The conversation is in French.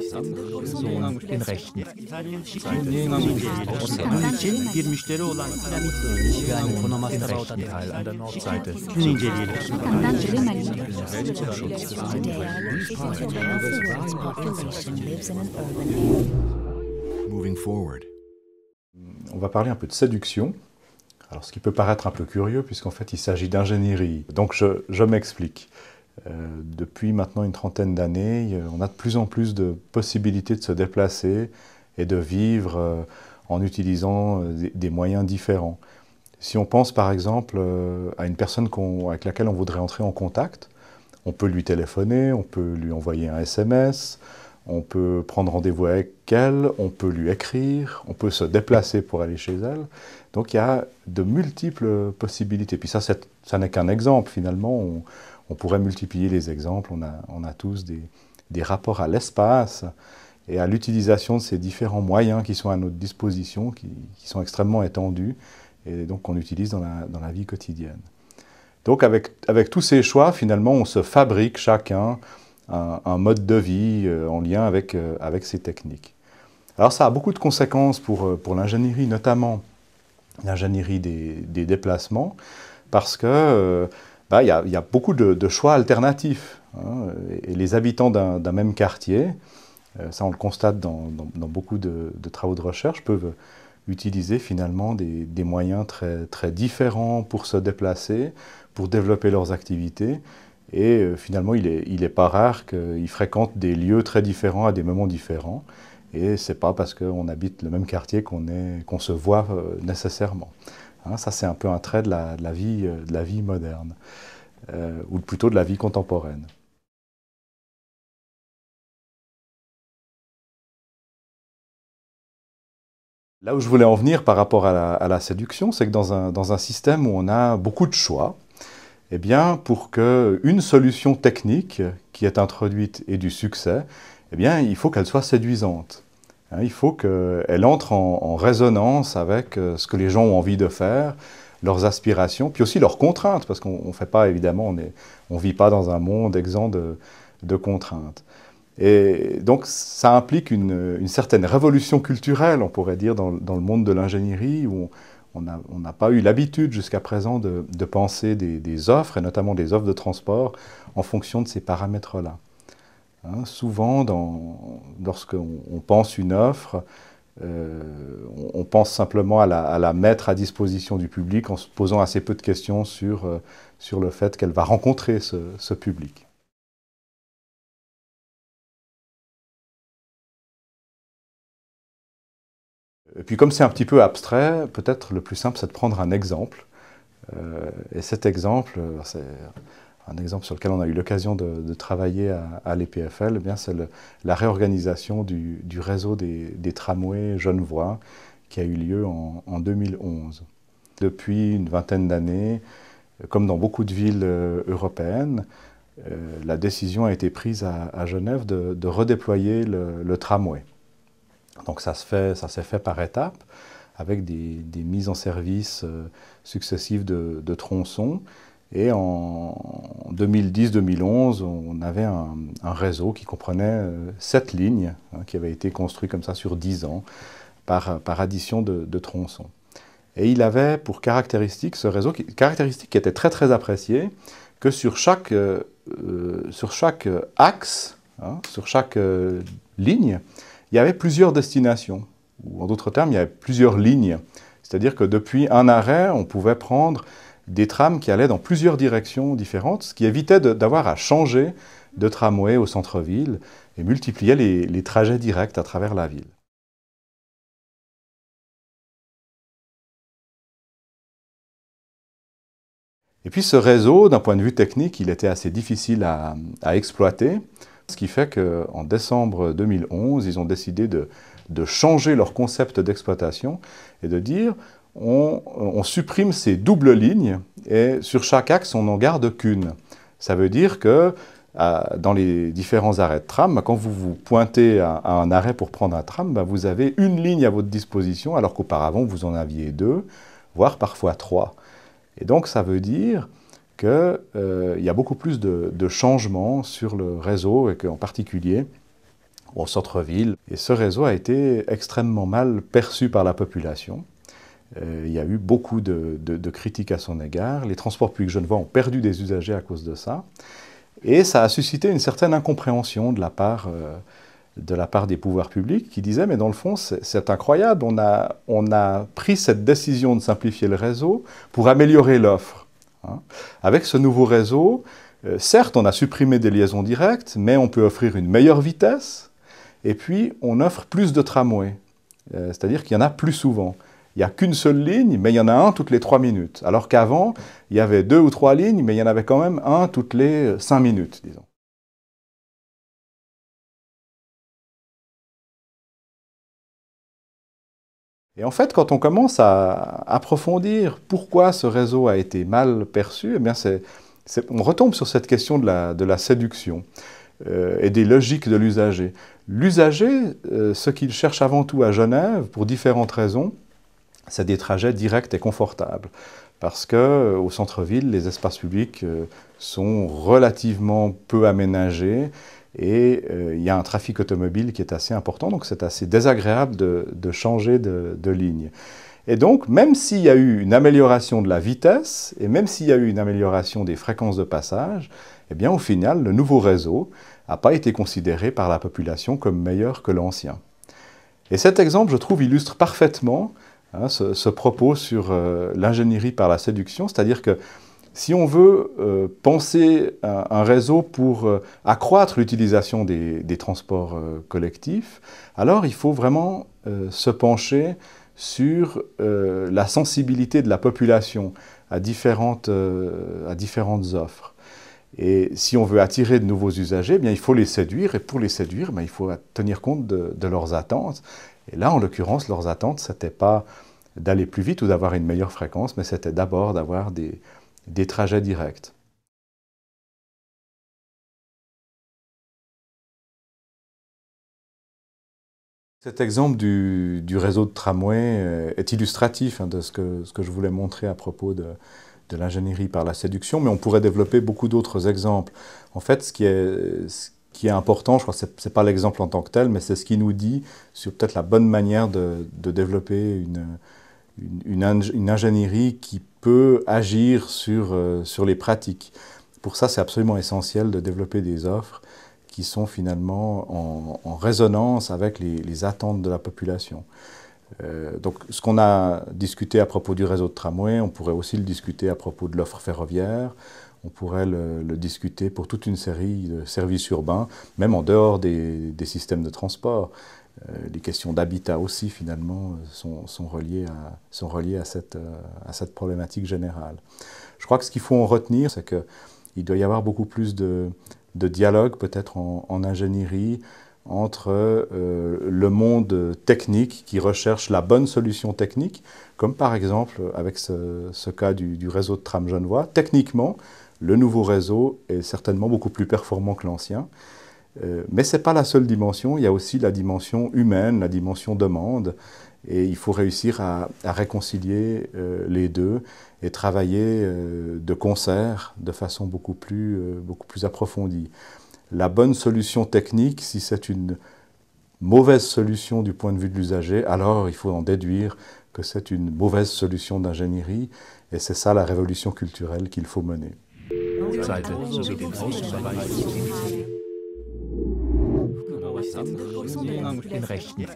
den Rechten. Bir müşteri olan Den rechten Teil an der Nordseite. Moving forward. On va parler un peu de séduction. Alors, ce qui peut paraître un peu curieux, puisqu'en fait, il s'agit d'ingénierie. Donc, je m'explique. Depuis maintenant une trentaine d'années, on a de plus en plus de possibilités de se déplacer et de vivre en utilisant des moyens différents. Si on pense par exemple à une personne avec laquelle on voudrait entrer en contact, on peut lui téléphoner, on peut lui envoyer un SMS, on peut prendre rendez-vous avec elle, on peut lui écrire, on peut se déplacer pour aller chez elle. Donc il y a de multiples possibilités. Puis ça n'est qu'un exemple finalement. On pourrait multiplier les exemples. On a tous des rapports à l'espace et à l'utilisation de ces différents moyens qui sont à notre disposition, qui sont extrêmement étendus et donc qu'on utilise dans la vie quotidienne. Donc avec tous ces choix, finalement, on se fabrique chacun un mode de vie en lien avec ces techniques. Alors ça a beaucoup de conséquences pour l'ingénierie, notamment l'ingénierie des déplacements, parce que il y a beaucoup de choix alternatifs. Et les habitants d'un même quartier, ça on le constate dans beaucoup de travaux de recherche, peuvent utiliser finalement des moyens très, très différents pour se déplacer, pour développer leurs activités. Et finalement, il est pas rare qu'ils fréquentent des lieux très différents à des moments différents. Et ce n'est pas parce qu'on habite le même quartier qu'on se voit nécessairement. Ça, c'est un peu un trait de la vie moderne, ou plutôt de la vie contemporaine. Là où je voulais en venir par rapport à la séduction, c'est que dans un système où on a beaucoup de choix, eh bien, pour qu'une solution technique qui est introduite ait du succès, eh bien, il faut qu'elle soit séduisante. Il faut qu'elle entre en résonance avec ce que les gens ont envie de faire, leurs aspirations, puis aussi leurs contraintes, parce qu'on ne fait pas, évidemment, on vit pas dans un monde exempt de contraintes. Et donc, ça implique une certaine révolution culturelle, on pourrait dire, dans le monde de l'ingénierie, où on n'a pas eu l'habitude jusqu'à présent de penser des offres, et notamment des offres de transport, en fonction de ces paramètres-là. Souvent, lorsqu'on pense une offre, on pense simplement à la mettre à disposition du public en se posant assez peu de questions sur le fait qu'elle va rencontrer ce public. Et puis comme c'est un petit peu abstrait, peut-être le plus simple c'est de prendre un exemple. Et cet exemple, c'est un exemple sur lequel on a eu l'occasion de travailler à l'EPFL, eh c'est la réorganisation du réseau des tramways genevois qui a eu lieu en 2011. Depuis une vingtaine d'années, comme dans beaucoup de villes européennes, la décision a été prise à Genève de redéployer le tramway. Donc ça s'est fait par étapes, avec des mises en service successives de tronçons. Et en 2010-2011, on avait un réseau qui comprenait 7 lignes, qui avait été construit comme ça sur 10 ans, par addition de tronçons. Et il avait pour caractéristique, ce réseau, caractéristique qui était très très appréciée, que sur chaque axe, sur chaque ligne, il y avait plusieurs destinations, ou en d'autres termes, il y avait plusieurs lignes. C'est-à-dire que depuis un arrêt, on pouvait prendre des trams qui allaient dans plusieurs directions différentes, ce qui évitait d'avoir à changer de tramway au centre-ville et multipliait les trajets directs à travers la ville. Et puis ce réseau, d'un point de vue technique, il était assez difficile à exploiter, ce qui fait qu'en décembre 2011, ils ont décidé de changer leur concept d'exploitation et de dire on supprime ces doubles lignes et sur chaque axe, on n'en garde qu'une. Ça veut dire que dans les différents arrêts de tram, quand vous vous pointez à un arrêt pour prendre un tram, vous avez une ligne à votre disposition, alors qu'auparavant, vous en aviez 2, voire parfois 3. Et donc, ça veut dire qu'il y a beaucoup plus de changements sur le réseau et qu'en particulier, au centre-ville. Et ce réseau a été extrêmement mal perçu par la population. Il y a eu beaucoup de critiques à son égard. Les transports publics genevois ont perdu des usagers à cause de ça. Et ça a suscité une certaine incompréhension de la part des pouvoirs publics qui disaient « mais dans le fond, c'est incroyable, on a pris cette décision de simplifier le réseau pour améliorer l'offre. Hein. Avec ce nouveau réseau, certes, on a supprimé des liaisons directes, mais on peut offrir une meilleure vitesse, et puis on offre plus de tramways, c'est-à-dire qu'il y en a plus souvent. Il n'y a qu'une seule ligne, mais il y en a un toutes les 3 minutes. Alors qu'avant, il y avait 2 ou 3 lignes, mais il y en avait quand même un toutes les 5 minutes, disons. Et en fait, quand on commence à approfondir pourquoi ce réseau a été mal perçu, eh bien on retombe sur cette question de la séduction et des logiques de l'usager. L'usager, ce qu'il cherche avant tout à Genève, pour différentes raisons, c'est des trajets directs et confortables. Parce qu'au centre-ville, les espaces publics sont relativement peu aménagés et il y a un trafic automobile qui est assez important, donc c'est assez désagréable de changer de ligne. Et donc, même s'il y a eu une amélioration de la vitesse et même s'il y a eu une amélioration des fréquences de passage, eh bien au final, le nouveau réseau n'a pas été considéré par la population comme meilleur que l'ancien. Et cet exemple, je trouve, illustre parfaitement ce propos sur l'ingénierie par la séduction, c'est-à-dire que si on veut penser un réseau pour accroître l'utilisation des transports collectifs, alors il faut vraiment se pencher sur la sensibilité de la population à différentes offres. Et si on veut attirer de nouveaux usagers, eh bien, il faut les séduire, et pour les séduire, il faut tenir compte de leurs attentes. Et là, en l'occurrence, leurs attentes, ce n'était pas d'aller plus vite ou d'avoir une meilleure fréquence, mais c'était d'abord d'avoir des trajets directs. Cet exemple du réseau de tramway est illustratif de ce que je voulais montrer à propos de l'ingénierie par la séduction, mais on pourrait développer beaucoup d'autres exemples. En fait, ce qui est important, je crois que ce n'est pas l'exemple en tant que tel, mais c'est ce qui nous dit sur peut-être la bonne manière de développer une ingénierie qui peut agir sur les pratiques. Pour ça, c'est absolument essentiel de développer des offres qui sont finalement en résonance avec les attentes de la population. Donc, ce qu'on a discuté à propos du réseau de tramway, on pourrait aussi le discuter à propos de l'offre ferroviaire, on pourrait le discuter pour toute une série de services urbains, même en dehors des systèmes de transport. Les questions d'habitat aussi, finalement, sont reliées à cette problématique générale. Je crois que ce qu'il faut en retenir, c'est qu'il doit y avoir beaucoup plus de dialogue, peut-être en ingénierie, entre le monde technique qui recherche la bonne solution technique, comme par exemple avec ce cas du réseau de tram genevois. Techniquement, le nouveau réseau est certainement beaucoup plus performant que l'ancien, mais ce n'est pas la seule dimension, il y a aussi la dimension humaine, la dimension demande, et il faut réussir à réconcilier les deux et travailler de concert de façon beaucoup plus approfondie. La bonne solution technique, si c'est une mauvaise solution du point de vue de l'usager, alors il faut en déduire que c'est une mauvaise solution d'ingénierie, et c'est ça la révolution culturelle qu'il faut mener. Seite sowie den Außenbereich den rechten.